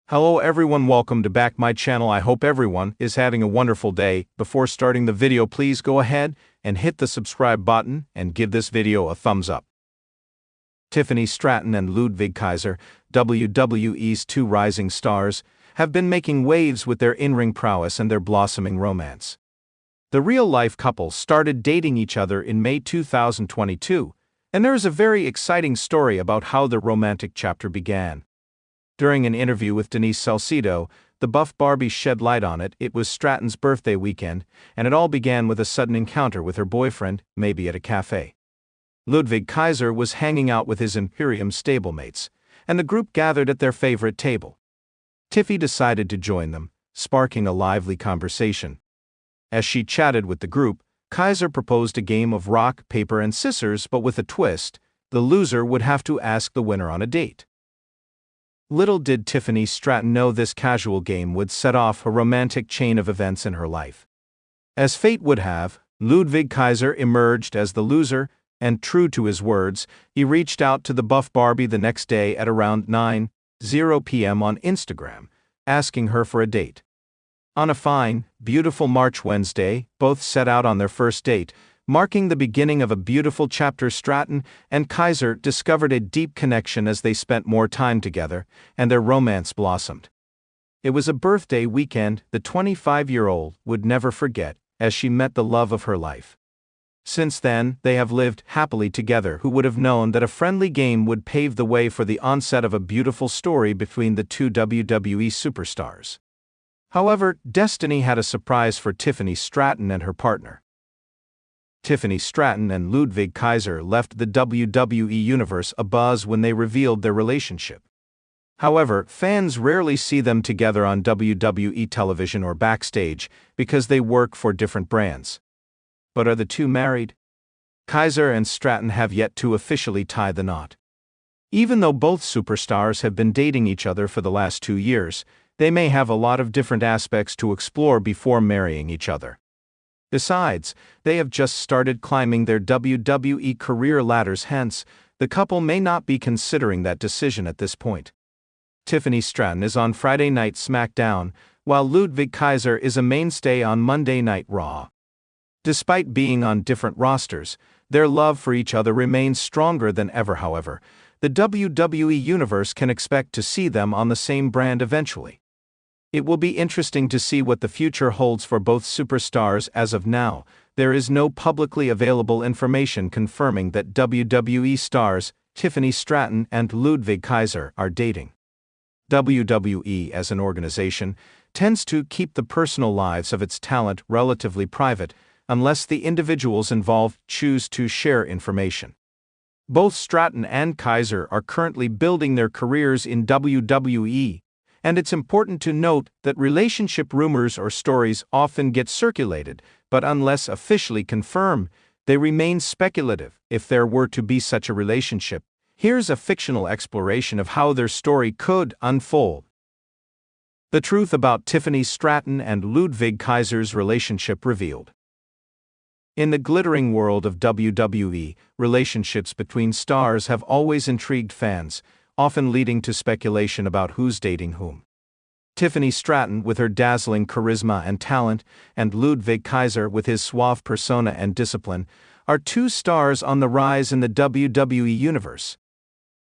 Hello everyone, welcome to back my channel. I hope everyone is having a wonderful day. Before starting the video, please go ahead and hit the subscribe button and give this video a thumbs up. Tiffany Stratton and Ludwig Kaiser, WWE's two rising stars, have been making waves with their in-ring prowess and their blossoming romance. The real-life couple started dating each other in May 2022, and there is a very exciting story about how their romantic chapter began. During an interview with Denise Salcedo, the buff Barbie shed light on it. It was Stratton's birthday weekend, and it all began with a sudden encounter with her boyfriend, maybe at a cafe. Ludwig Kaiser was hanging out with his Imperium stablemates, and the group gathered at their favorite table. Tiffy decided to join them, sparking a lively conversation. As she chatted with the group, Kaiser proposed a game of rock, paper, and scissors, but with a twist: the loser would have to ask the winner on a date. Little did Tiffany Stratton know this casual game would set off a romantic chain of events in her life. As fate would have, Ludwig Kaiser emerged as the loser, and true to his words, he reached out to the buff Barbie the next day at around 9:00 p.m. on Instagram, asking her for a date. On a fine, beautiful March Wednesday, both set out on their first date, marking the beginning of a beautiful chapter. Stratton and Kaiser discovered a deep connection as they spent more time together, and their romance blossomed. It was a birthday weekend the 25-year-old would never forget, as she met the love of her life. Since then, they have lived happily together. Who would have known that a friendly game would pave the way for the onset of a beautiful story between the two WWE superstars? However, destiny had a surprise for Tiffany Stratton and her partner. Tiffany Stratton and Ludwig Kaiser left the WWE Universe abuzz when they revealed their relationship. However, fans rarely see them together on WWE television or backstage because they work for different brands. But are the two married? Kaiser and Stratton have yet to officially tie the knot. Even though both superstars have been dating each other for the last 2 years, they may have a lot of different aspects to explore before marrying each other. Besides, they have just started climbing their WWE career ladders, hence, the couple may not be considering that decision at this point. Tiffany Stratton is on Friday Night SmackDown, while Ludwig Kaiser is a mainstay on Monday Night Raw. Despite being on different rosters, their love for each other remains stronger than ever. However, the WWE Universe can expect to see them on the same brand eventually. It will be interesting to see what the future holds for both superstars. As of now, there is no publicly available information confirming that WWE stars Tiffany Stratton and Ludwig Kaiser are dating. WWE, as an organization, tends to keep the personal lives of its talent relatively private, unless the individuals involved choose to share information. Both Stratton and Kaiser are currently building their careers in WWE, and it's important to note that relationship rumors or stories often get circulated, but unless officially confirmed, they remain speculative. If there were to be such a relationship, here's a fictional exploration of how their story could unfold. The truth about Tiffany Stratton and Ludwig Kaiser's relationship revealed. In the glittering world of WWE, relationships between stars have always intrigued fans, often leading to speculation about who's dating whom. Tiffany Stratton, with her dazzling charisma and talent, and Ludwig Kaiser, with his suave persona and discipline, are two stars on the rise in the WWE Universe.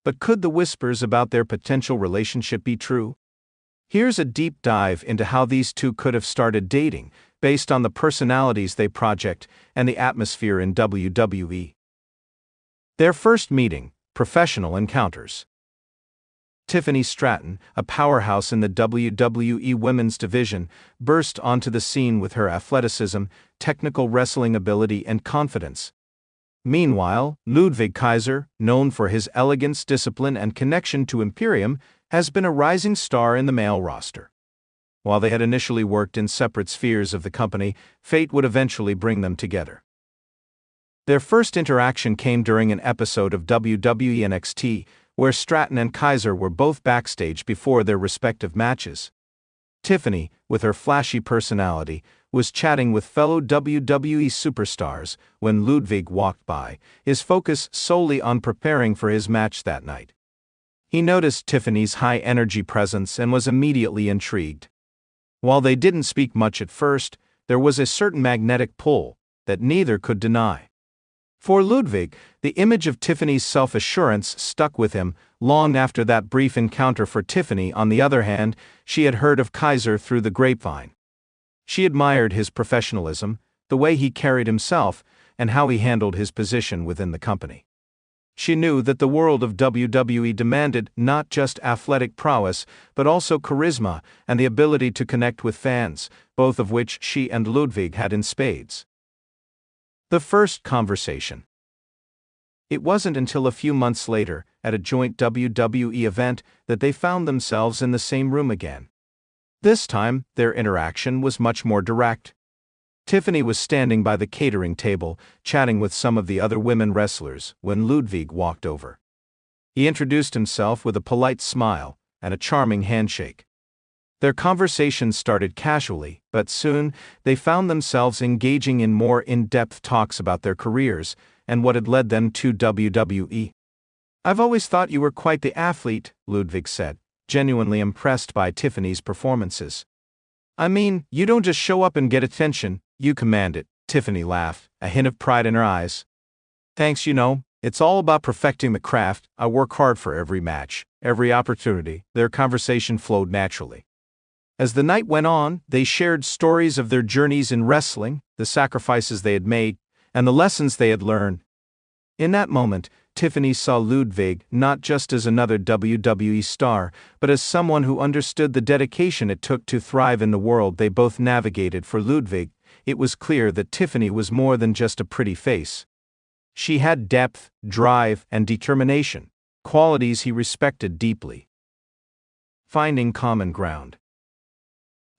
But could the whispers about their potential relationship be true? Here's a deep dive into how these two could have started dating, based on the personalities they project and the atmosphere in WWE. Their first meeting, professional encounters. Tiffany Stratton, a powerhouse in the WWE Women's Division, burst onto the scene with her athleticism, technical wrestling ability, and confidence. Meanwhile, Ludwig Kaiser, known for his elegance, discipline, and connection to Imperium, has been a rising star in the male roster. While they had initially worked in separate spheres of the company, fate would eventually bring them together. Their first interaction came during an episode of WWE NXT, where Stratton and Kaiser were both backstage before their respective matches. Tiffany, with her flashy personality, was chatting with fellow WWE superstars when Ludwig walked by, his focus solely on preparing for his match that night. He noticed Tiffany's high-energy presence and was immediately intrigued. While they didn't speak much at first, there was a certain magnetic pull that neither could deny. For Ludwig, the image of Tiffany's self-assurance stuck with him long after that brief encounter. For Tiffany, on the other hand, she had heard of Kaiser through the grapevine. She admired his professionalism, the way he carried himself, and how he handled his position within the company. She knew that the world of WWE demanded not just athletic prowess, but also charisma and the ability to connect with fans, both of which she and Ludwig had in spades. The first conversation. It wasn't until a few months later, at a joint WWE event, that they found themselves in the same room again. This time, their interaction was much more direct. Tiffany was standing by the catering table, chatting with some of the other women wrestlers, when Ludwig walked over. He introduced himself with a polite smile and a charming handshake. Their conversation started casually, but soon they found themselves engaging in more in-depth talks about their careers and what had led them to WWE. "I've always thought you were quite the athlete," Ludwig said, genuinely impressed by Tiffany's performances. "I mean, you don't just show up and get attention, you command it," Tiffany laughed, a hint of pride in her eyes. "Thanks, it's all about perfecting the craft. I work hard for every match, every opportunity." Their conversation flowed naturally. As the night went on, they shared stories of their journeys in wrestling, the sacrifices they had made, and the lessons they had learned. In that moment, Tiffany saw Ludwig not just as another WWE star, but as someone who understood the dedication it took to thrive in the world they both navigated. For Ludwig, it was clear that Tiffany was more than just a pretty face. She had depth, drive, and determination, qualities he respected deeply. Finding common ground.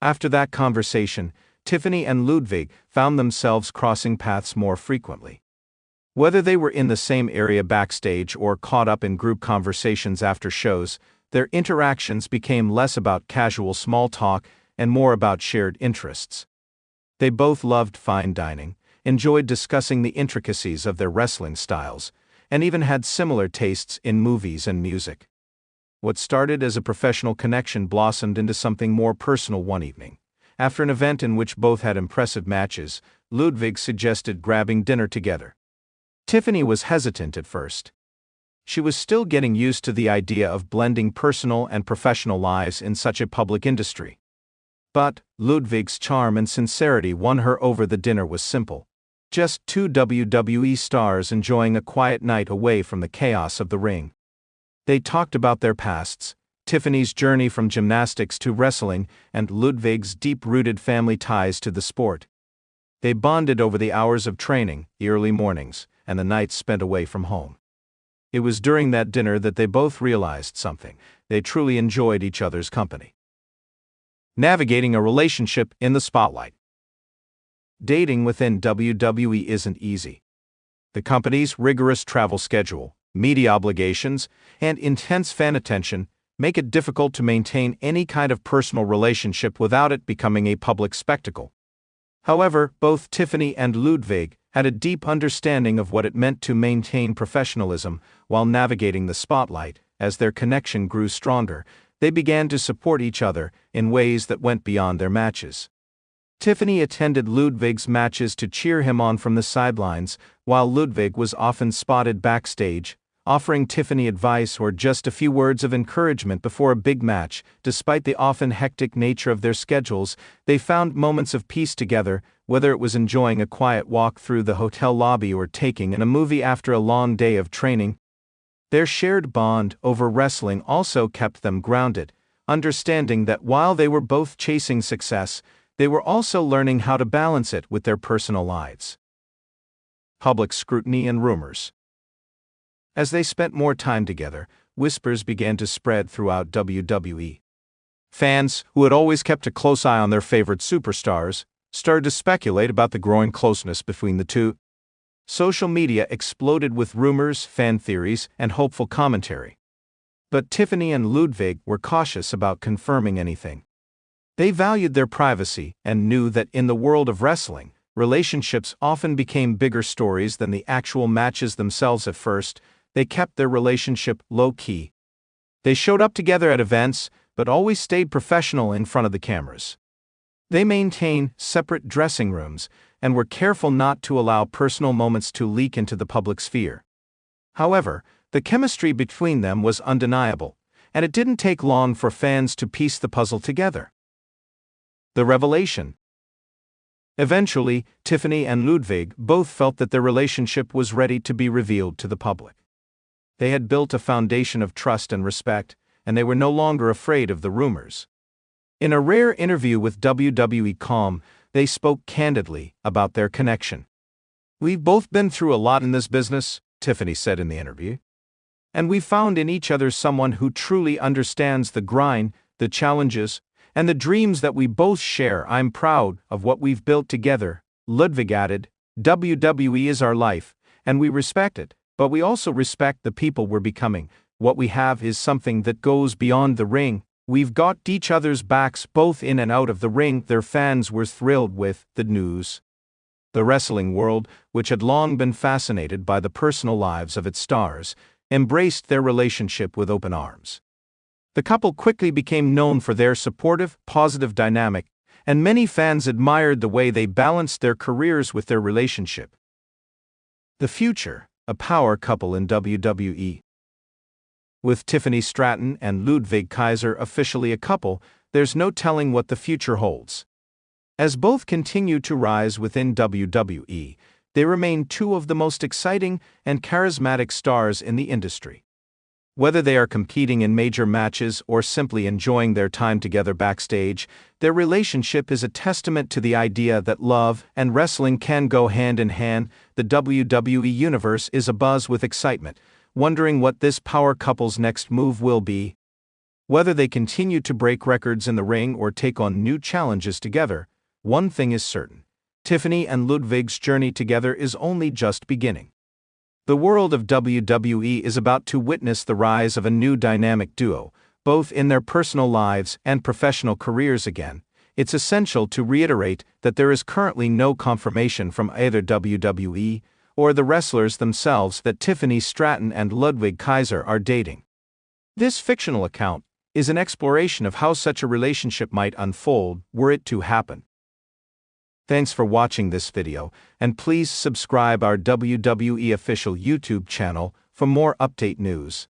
After that conversation, Tiffany and Ludwig found themselves crossing paths more frequently. Whether they were in the same area backstage or caught up in group conversations after shows, their interactions became less about casual small talk and more about shared interests. They both loved fine dining, enjoyed discussing the intricacies of their wrestling styles, and even had similar tastes in movies and music. What started as a professional connection blossomed into something more personal one evening. After an event in which both had impressive matches, Ludwig suggested grabbing dinner together. Tiffany was hesitant at first. She was still getting used to the idea of blending personal and professional lives in such a public industry. But Ludwig's charm and sincerity won her over. The dinner was simple. Just two WWE stars enjoying a quiet night away from the chaos of the ring. They talked about their pasts, Tiffany's journey from gymnastics to wrestling, and Ludwig's deep-rooted family ties to the sport. They bonded over the hours of training, the early mornings, and the nights spent away from home. It was during that dinner that they both realized something: they truly enjoyed each other's company. Navigating a relationship in the spotlight. Dating within WWE isn't easy. The company's rigorous travel schedule, media obligations, and intense fan attention make it difficult to maintain any kind of personal relationship without it becoming a public spectacle. However, both Tiffany and Ludwig had a deep understanding of what it meant to maintain professionalism while navigating the spotlight. As their connection grew stronger, they began to support each other in ways that went beyond their matches. Tiffany attended Ludwig's matches to cheer him on from the sidelines, while Ludwig was often spotted backstage, offering Tiffany advice or just a few words of encouragement before a big match. Despite the often hectic nature of their schedules, they found moments of peace together, whether it was enjoying a quiet walk through the hotel lobby or taking in a movie after a long day of training. Their shared bond over wrestling also kept them grounded, understanding that while they were both chasing success, they were also learning how to balance it with their personal lives. Public scrutiny and rumors. As they spent more time together, whispers began to spread throughout WWE. Fans, who had always kept a close eye on their favorite superstars, started to speculate about the growing closeness between the two. Social media exploded with rumors, fan theories, and hopeful commentary. But Tiffany and Ludwig were cautious about confirming anything. They valued their privacy and knew that in the world of wrestling, relationships often became bigger stories than the actual matches themselves. At first, they kept their relationship low-key. They showed up together at events, but always stayed professional in front of the cameras. They maintained separate dressing rooms and were careful not to allow personal moments to leak into the public sphere. However, the chemistry between them was undeniable, and it didn't take long for fans to piece the puzzle together. The revelation. Eventually, Tiffany and Ludwig both felt that their relationship was ready to be revealed to the public. They had built a foundation of trust and respect, and they were no longer afraid of the rumors. In a rare interview with WWE.com, they spoke candidly about their connection. "We've both been through a lot in this business," Tiffany said in the interview. "And we've found in each other someone who truly understands the grind, the challenges, and the dreams that we both share. I'm proud of what we've built together," Ludwig added. "WWE is our life, and we respect it, but we also respect the people we're becoming. What we have is something that goes beyond the ring. We've got each other's backs both in and out of the ring." Their fans were thrilled with the news. The wrestling world, which had long been fascinated by the personal lives of its stars, embraced their relationship with open arms. The couple quickly became known for their supportive, positive dynamic, and many fans admired the way they balanced their careers with their relationship. The future, a power couple in WWE. With Tiffany Stratton and Ludwig Kaiser officially a couple, there's no telling what the future holds. As both continue to rise within WWE, they remain two of the most exciting and charismatic stars in the industry. Whether they are competing in major matches or simply enjoying their time together backstage, their relationship is a testament to the idea that love and wrestling can go hand in hand. The WWE universe is abuzz with excitement, wondering what this power couple's next move will be. Whether they continue to break records in the ring or take on new challenges together, one thing is certain: Tiffany and Ludwig's journey together is only just beginning. The world of WWE is about to witness the rise of a new dynamic duo, both in their personal lives and professional careers. Again, it's essential to reiterate that there is currently no confirmation from either WWE or the wrestlers themselves that Tiffany Stratton and Ludwig Kaiser are dating. This fictional account is an exploration of how such a relationship might unfold were it to happen. Thanks for watching this video, and please subscribe our WWE official YouTube channel for more update news.